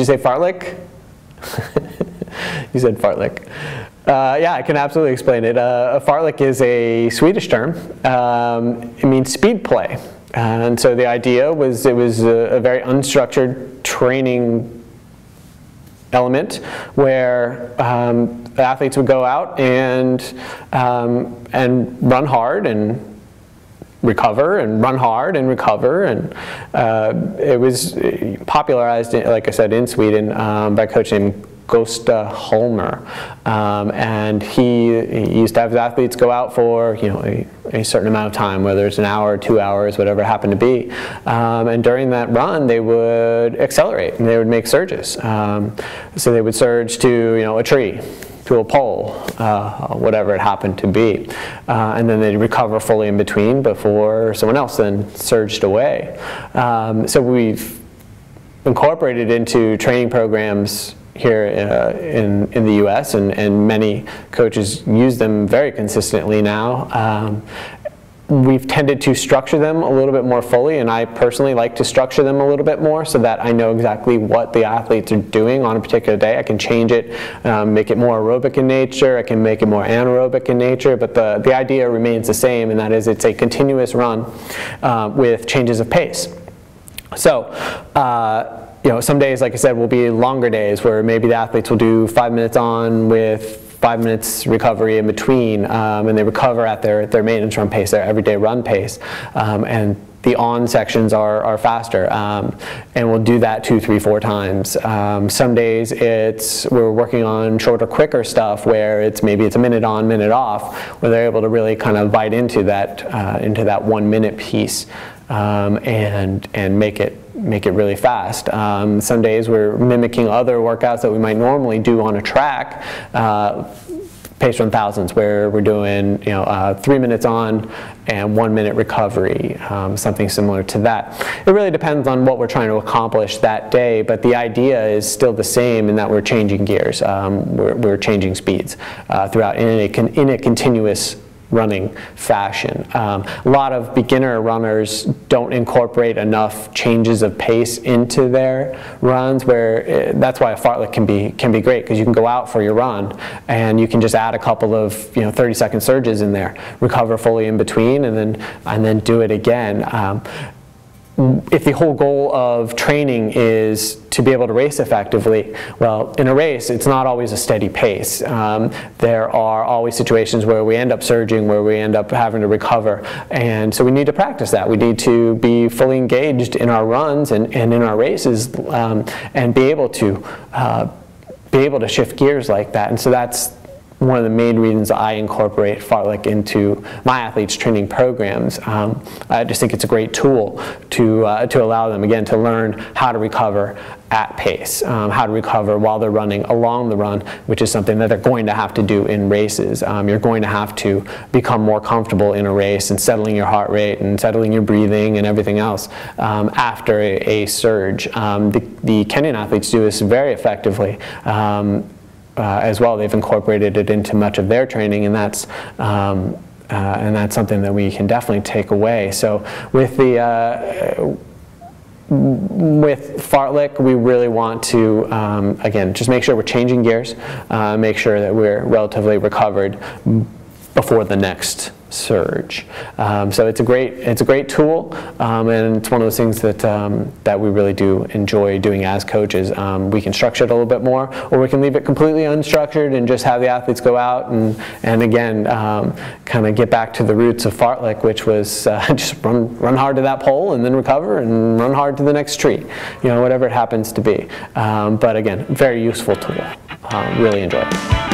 you say Fartlek? You said Fartlek. Yeah, I can absolutely explain it. A fartlek is a Swedish term. It means speed play. And so the idea was it was a very unstructured training element where the athletes would go out and run hard and recover and run hard and recover, and it was popularized, like I said, in Sweden by a coach named Gösta Holmer, and he used to have his athletes go out for a certain amount of time, whether it's an hour, 2 hours, whatever it happened to be, and during that run they would accelerate and they would make surges. So they would surge to a tree, to a pole, whatever it happened to be, and then they'd recover fully in between before someone else then surged away. So we've incorporated into training programs here in the US, and many coaches use them very consistently now. We've tended to structure them a little bit more fully, and I personally like to structure them a little bit more so that I know exactly what the athletes are doing on a particular day. I can change it, make it more aerobic in nature, I can make it more anaerobic in nature, but the idea remains the same, and that is it's a continuous run with changes of pace. So, some days, like I said, will be longer days where maybe the athletes will do 5 minutes on with 5 minutes recovery in between, and they recover at their maintenance run pace, their everyday run pace, and the on sections are faster, and we'll do that 2, 3, 4 times. Some days we're working on shorter, quicker stuff where maybe it's a minute on, minute off, where they're able to really kind of bite into that 1 minute piece, and make it really fast. Some days we're mimicking other workouts that we might normally do on a track, pace run thousands, where we're doing 3 minutes on and 1 minute recovery, something similar to that. It really depends on what we're trying to accomplish that day, but the idea is still the same in that we're changing gears, we're changing speeds throughout in a continuous running fashion. A lot of beginner runners don't incorporate enough changes of pace into their runs, where that's why a fartlek can be great, because you can go out for your run and you can just add a couple of 30-second surges in there, recover fully in between, and then do it again. If the whole goal of training is to be able to race effectively, well, in a race, it's not always a steady pace. There are always situations where we end up surging, where we end up having to recover, and so we need to practice that. We need to be fully engaged in our runs and in our races, and be able to shift gears like that. And so that's one of the main reasons I incorporate fartlek into my athletes' training programs. I just think it's a great tool to allow them, again, to learn how to recover at pace, how to recover while they're running along the run, which is something that they're going to have to do in races. You're going to have to become more comfortable in a race and settling your heart rate and settling your breathing and everything else after a surge. The Kenyan athletes do this very effectively. As well. They've incorporated it into much of their training, and that's something that we can definitely take away. So with fartlek, we really want to again, just make sure we're changing gears, make sure that we're relatively recovered before the next surge. So it's a great tool, and it's one of those things that we really do enjoy doing as coaches. We can structure it a little bit more, or we can leave it completely unstructured and just have the athletes go out and again kind of get back to the roots of fartlek, which was just run hard to that pole and then recover and run hard to the next tree, whatever it happens to be. But again, very useful tool. Really enjoy it.